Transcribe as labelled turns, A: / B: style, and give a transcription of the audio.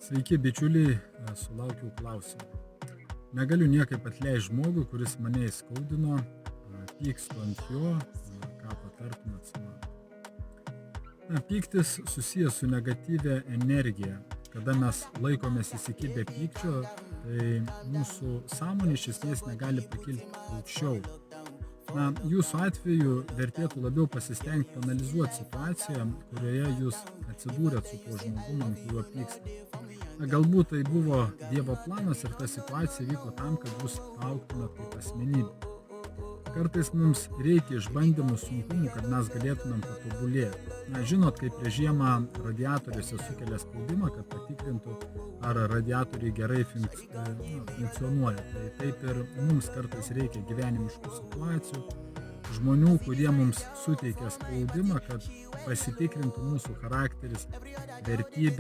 A: Sveiki, bičiuliai, sulaukiau klausimų. Negaliu niekaip atleisti žmogui, kuris mane įskaudino, pykstu ant jo, ką patartumėt man. Pyktis susijęs su negatyvia energija. Kada mes laikomės įsikibę pykčio, tai mūsų sąmonė iš esmės negali pakilti aukščiau. Jūsų atveju vertėtų labiau pasistengti analizuoti situaciją, kurioje jūs atsidūrėt su tuo žmogumi, ant kurio pykstate. Galbūt tai buvo Dievo planas ir ta situacija vyko tam, kad jūs augtumėt kaip asmenybė. Kartais mums reikia išbandymų sunkumų, kad mes galėtumėm patobulėti. Žinot, kaip prieš žiemą radiatoriuose sukelia spaudimą, kad patikrintų, ar radiatoriai gerai funkcionuoja. Tai taip ir mums kartais reikia gyvenimiškų situacijų, žmonių, kurie mums suteikia spaudimą, kad pasitikrintų mūsų charakteris, vertybė.